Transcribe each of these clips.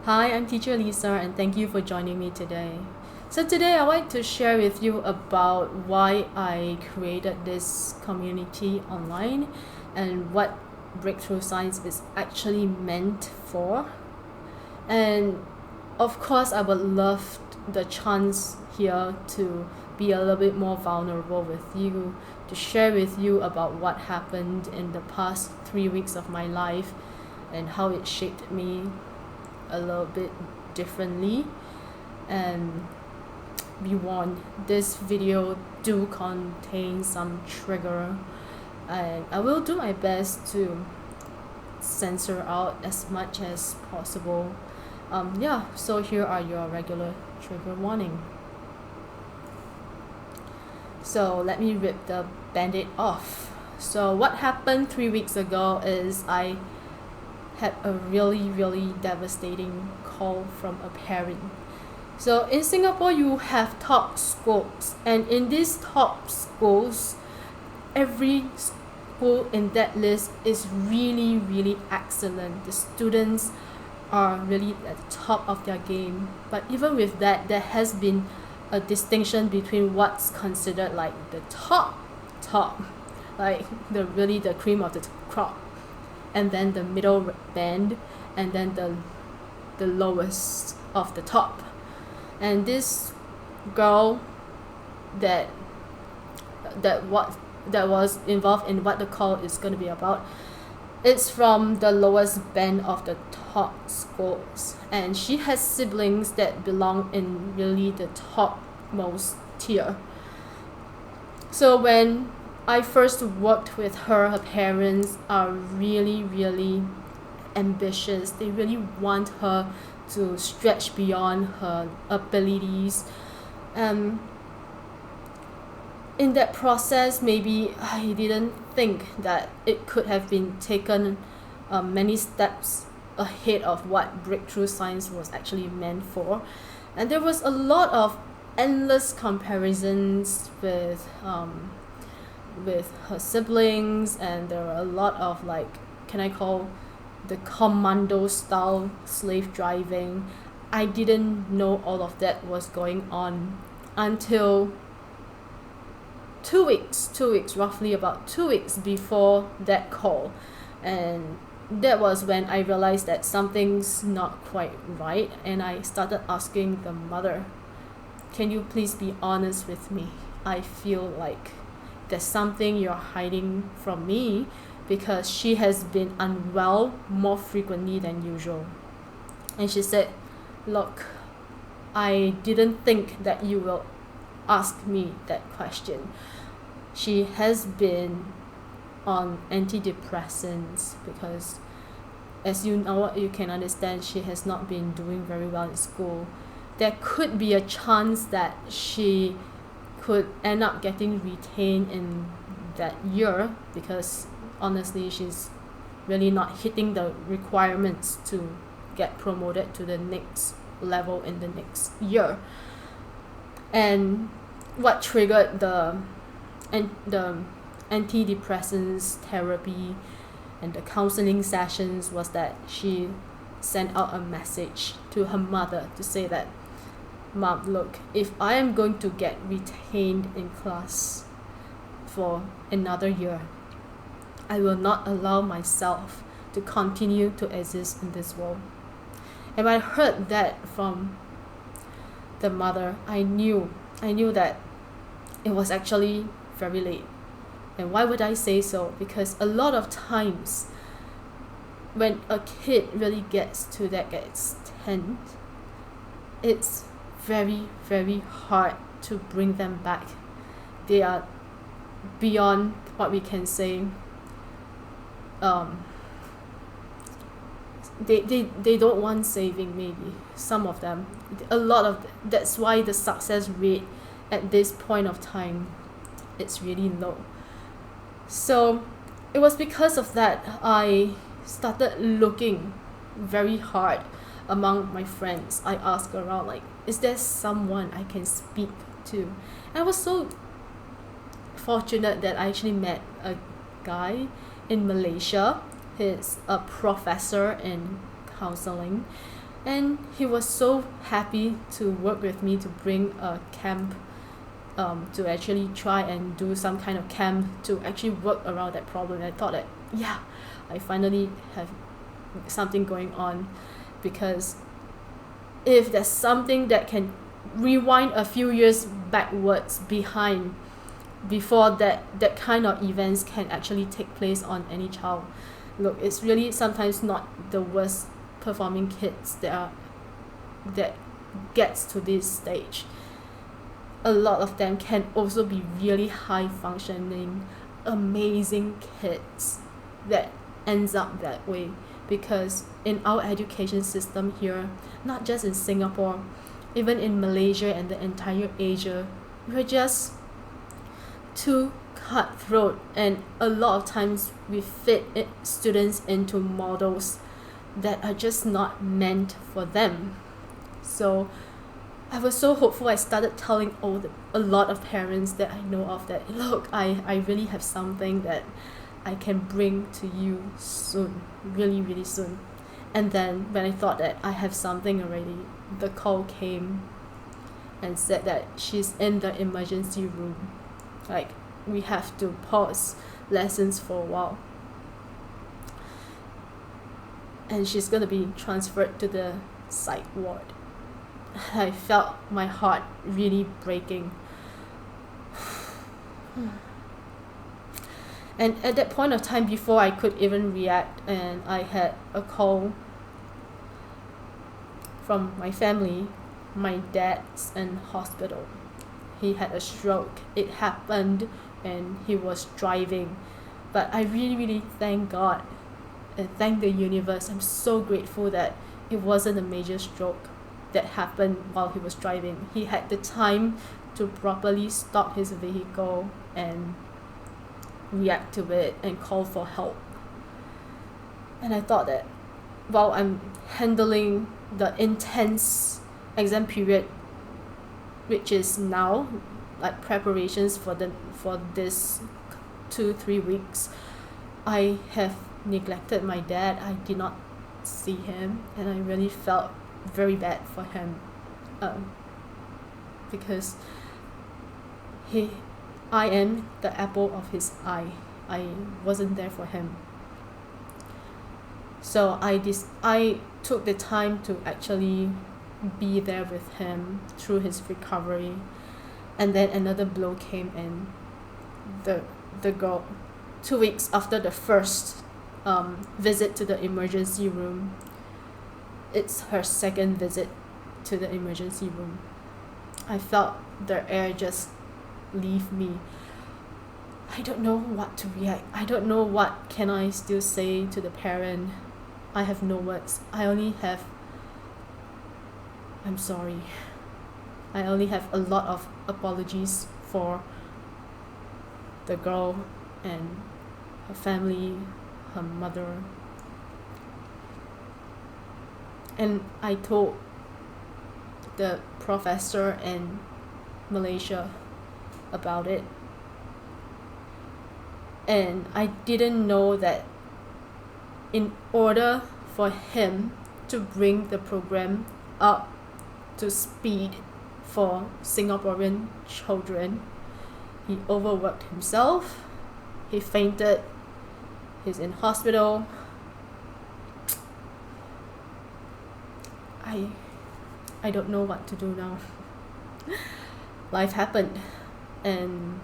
Hi, I'm teacher Lisa and thank you for joining me today. So today I want to share with you about why I created this community online and what Breakthrough Science is actually meant for. And of course, I would love the chance here to be a little bit more vulnerable with you, to share with you about what happened in the past 3 weeks of my life and how it shaped me a little bit differently. And be warned, this video do contain some trigger and I will do my best to censor out as much as possible. So here are your regular trigger warning. So let me rip the band-aid off. So what happened 3 weeks ago is I had a really devastating call from a parent. So in Singapore, you have top schools, and in these top schools, every school in that list is really excellent. The students are really at the top of their game. But even with that, there has been a distinction between what's considered like the top, like the cream of the crop, and then the middle band, and then the lowest of the top. And this girl that was involved in what the call is going to be about, it's from the lowest band of the top schools, and she has siblings that belong in really the topmost tier. So when I first worked with her parents are really ambitious. They really want her to stretch beyond her abilities. In that process, maybe I didn't think that it could have been taken many steps ahead of what Breakthrough Science was actually meant for. And there was a lot of endless comparisons with her siblings, and there were a lot of can I call the commando style slave driving. I didn't know all of that was going on until 2 weeks, roughly about 2 weeks before that call. And that was when I realized that something's not quite right, and I started asking the mother, can you please be honest with me? I feel like there's something you're hiding from me, because she has been unwell more frequently than usual. And she said, look, I didn't think that you will ask me that question. She has been on antidepressants because, as you know, you can understand, she has not been doing very well in school. There could be a chance that she could end up getting retained in that year, because honestly she's really not hitting the requirements to get promoted to the next level in the next year. And what triggered the antidepressants therapy and the counseling sessions was that she sent out a message to her mother to say that, Mom, look, if I am going to get retained in class for another year, I will not allow myself to continue to exist in this world. And when I heard that from the mother, I knew that it was actually very late. And why would I say so? Because a lot of times when a kid really gets to that extent, it's very hard to bring them back. They are beyond what we can say. They don't want saving. Maybe some of them, a lot of that's why the success rate at this point of time, it's really low. So it was because of that I started looking very hard among my friends. I asked around, like, is there someone I can speak to? And I was so fortunate that I actually met a guy in Malaysia. He's a professor in counseling, And he was so happy to work with me to bring a camp, to actually try and do some kind of camp to actually work around that problem. And I thought that, yeah, I finally have something going on, because if there's something that can rewind a few years backwards behind, before that kind of events can actually take place on any child. Look, it's really sometimes not the worst performing kids that gets to this stage. A lot of them can also be really high functioning, amazing kids that ends up that way, because in our education system here, not just in Singapore, even in Malaysia and the entire Asia, we're just too cutthroat, and a lot of times we fit students into models that are just not meant for them. So I was so hopeful. I started telling a lot of parents that I know of that, look, I really have something that I can bring to you soon, really, really soon. And then when I thought that I have something already, the call came and said that she's in the emergency room. Like, we have to pause lessons for a while. And she's going to be transferred to the psych ward. I felt my heart really breaking. And at that point of time, before I could even react, and I had a call from my family. My dad's in hospital. He had a stroke. It happened and he was driving. But I really, really thank God and thank the universe. I'm so grateful that it wasn't a major stroke that happened while he was driving. He had the time to properly stop his vehicle and react to it and call for help. And I thought that while I'm handling the intense exam period, which is now, like preparations for this 2-3 weeks, I have neglected my dad. I did not see him, and I really felt very bad for him, because I am the apple of his eye. I wasn't there for him. So I took the time to actually be there with him through his recovery. And then another blow came in. The girl, 2 weeks after the first visit to the emergency room, it's her second visit to the emergency room. I felt the air just leave me. I don't know what to react. I don't know what can I still say to the parent. I have no words. I'm sorry. I only have a lot of apologies for the girl and her family, her mother. And I told the professor in Malaysia about it. And I didn't know that in order for him to bring the program up to speed for Singaporean children, he overworked himself, he fainted, he's in hospital. I don't know what to do now. Life happened, and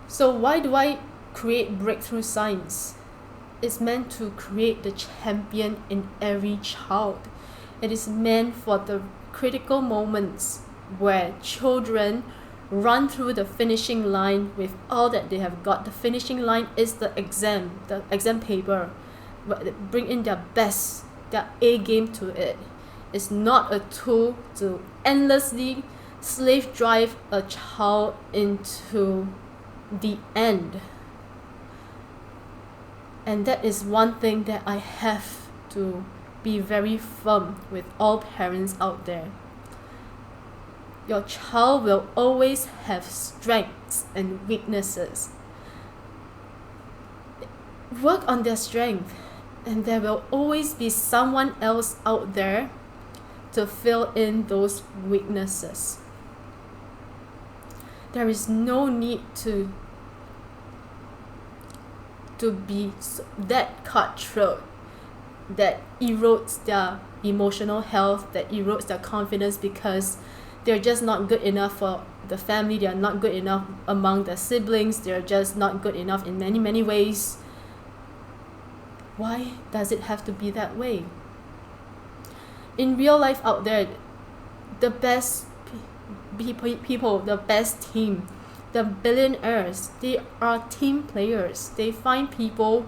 so why do I create Breakthrough Science? It's meant to create the champion in every child. It is meant for the critical moments where children run through the finishing line with all that they have got. The finishing line is the exam paper. Bring in their best, their A game to it. It's not a tool to endlessly slave drive a child into the end. And that is one thing that I have to be very firm with all parents out there. Your child will always have strengths and weaknesses. Work on their strength And there will always be someone else out there to fill in those weaknesses. There is no need to be that cutthroat that erodes their emotional health, that erodes their confidence because they're just not good enough for the family, they're not good enough among their siblings, they're just not good enough in many, many ways. Why does it have to be that way? In real life out there, the best people, the best team, the billionaires, they are team players. They find people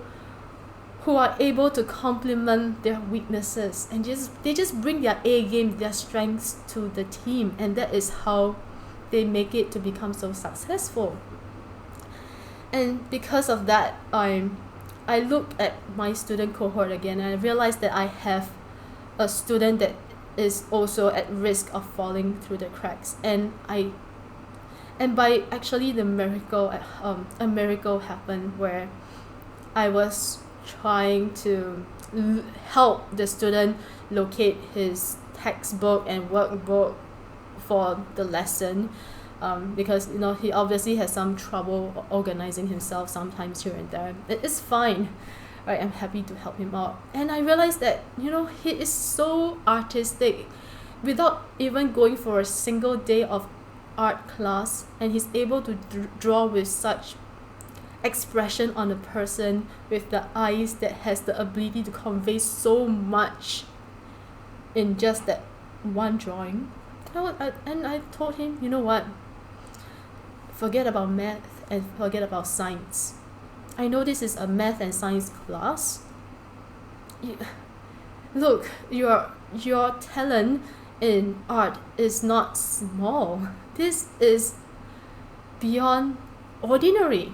who are able to complement their weaknesses and they just bring their A game, their strengths to the team, and that is how they make it to become so successful. And because of that, I looked at my student cohort again and I realized that I have a student that is also at risk of falling through the cracks, and by actually a miracle happened where I was trying to help the student locate his textbook and workbook for the lesson, because he obviously has some trouble organizing himself sometimes here and there. It is fine, right? I'm happy to help him out. And I realized that he is so artistic without even going for a single day of art class, and he's able to draw with such expression on a person with the eyes that has the ability to convey so much in just that one drawing. And I told him, you know what, forget about math and forget about science. I know this is a math and science class. Look, your talent in art is not small. This is beyond ordinary.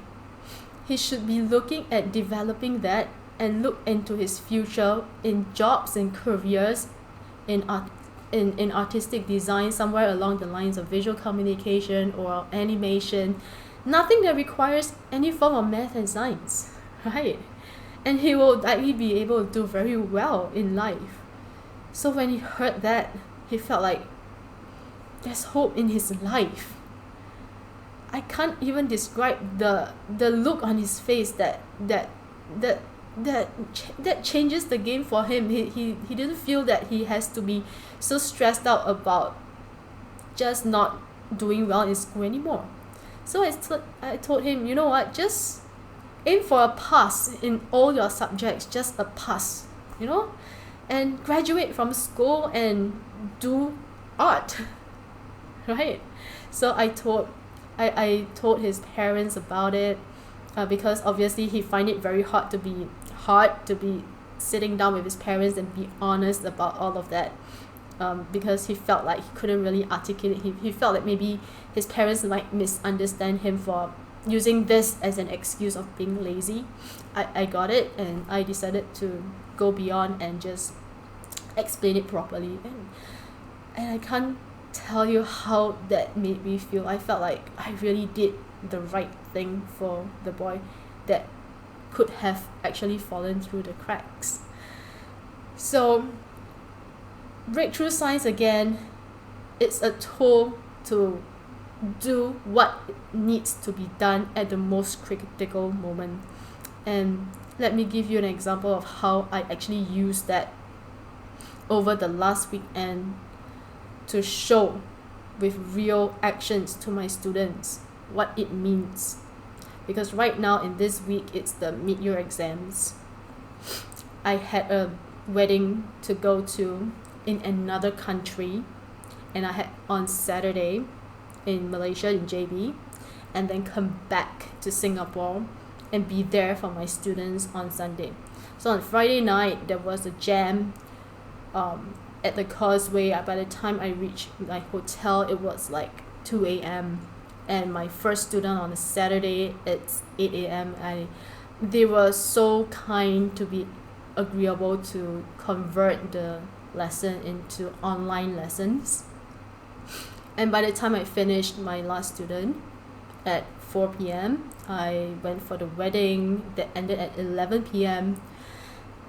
He should be looking at developing that and look into his future in jobs and careers in artistic design, somewhere along the lines of visual communication or animation. Nothing that requires any form of math and science, right? And he will likely be able to do very well in life. So when he heard that, he felt like there's hope in his life. I can't even describe the look on his face that changes the game for him. He didn't feel that he has to be so stressed out about just not doing well in school anymore. So I told him, you know what, just aim for a pass in all your subjects, just a pass, and graduate from school and do art, right? So I told his parents about it, because obviously he find it very hard to be sitting down with his parents and be honest about all of that, because he felt like he couldn't really articulate. He felt like maybe his parents might misunderstand him for using this as an excuse of being lazy. I got it, and I decided to go beyond and just explain it properly, and I can't tell you how that made me feel. I felt like I really did the right thing for the boy that could have actually fallen through the cracks. So breakthrough science, again, it's a tool to do what needs to be done at the most critical moment. And let me give you an example of how I actually used that over the last weekend to show with real actions to my students what it means. Because right now in this week, it's the mid-year exams. I had a wedding to go to in another country, and I had on Saturday in Malaysia, in JB, and then come back to Singapore and be there for my students on Sunday. So on Friday night, there was a jam at the Causeway. By the time I reached my hotel, it was like 2 a.m. And my first student on a Saturday, it's 8 a.m. They were so kind to be agreeable to convert the lesson into online lessons. And by the time I finished my last student at 4 p.m., I went for the wedding that ended at 11 p.m.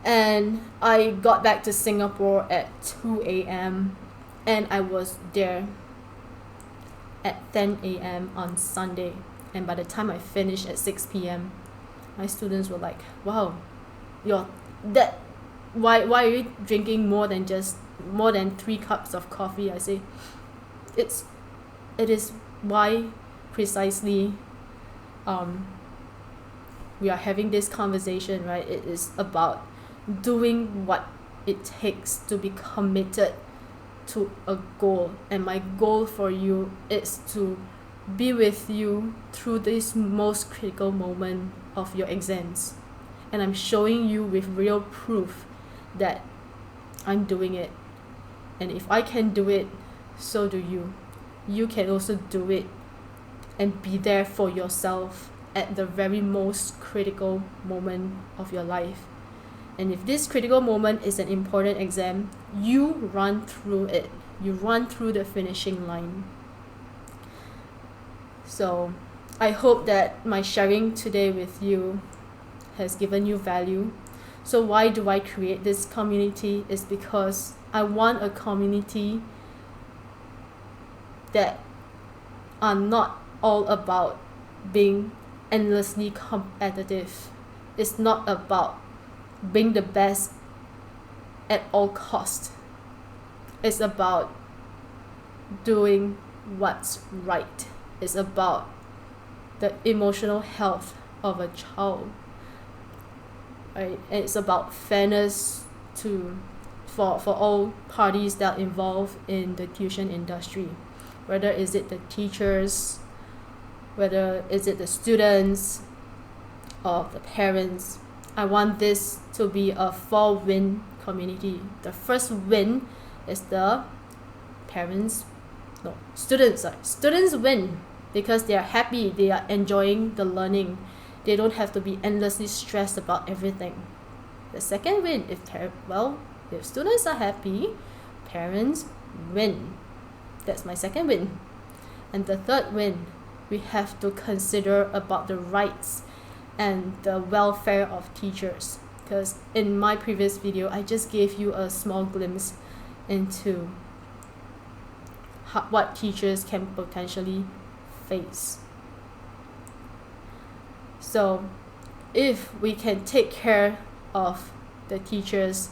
And I got back to Singapore at 2 a.m. and I was there at 10 a.m. on Sunday. And by the time I finished at 6 p.m., my students were like, wow, why are you drinking more than 3 cups of coffee? I say, it is why precisely we are having this conversation, right? It is about doing what it takes to be committed to a goal. And my goal for you is to be with you through this most critical moment of your exams. And I'm showing you with real proof that I'm doing it. And if I can do it, so do you. You can also do it and be there for yourself at the very most critical moment of your life. And if this critical moment is an important exam, you run through it. You run through the finishing line. So I hope that my sharing today with you has given you value. So why do I create this community? Is because I want a community that are not all about being endlessly competitive. It's not about being the best at all cost. It's about doing what's right. It's about the emotional health of a child, right? And it's about fairness for all parties that are involved in the tuition industry, whether is it the teachers, whether is it the students or the parents. I want this to be a 4-win community. The first win is the students win because they are happy, they are enjoying the learning. They don't have to be endlessly stressed about everything. The second win, if students are happy, parents win. That's my second win. And the third win, we have to consider about the rights and the welfare of teachers, because in my previous video I just gave you a small glimpse into what teachers can potentially face. So if we can take care of the teachers,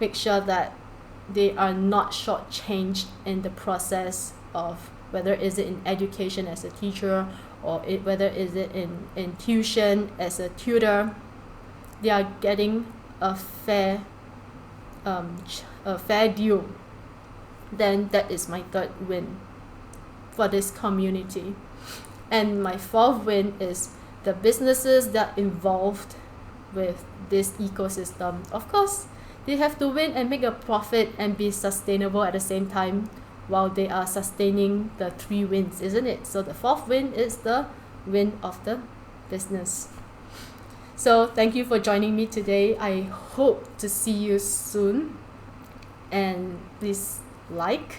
make sure that they are not shortchanged in the process of whether is it in education as a teacher or whether is it in tuition as a tutor, they are getting a fair deal, then that is my third win for this community. And my fourth win is the businesses that are involved with this ecosystem. Of course, they have to win and make a profit and be sustainable at the same time while they are sustaining the 3 wins, isn't it? So the fourth win is the win of the business. So thank you for joining me today. I hope to see you soon. And please like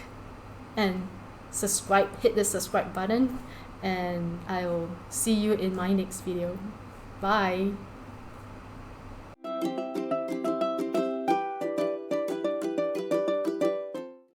and subscribe, hit the subscribe button, and I will see you in my next video. Bye.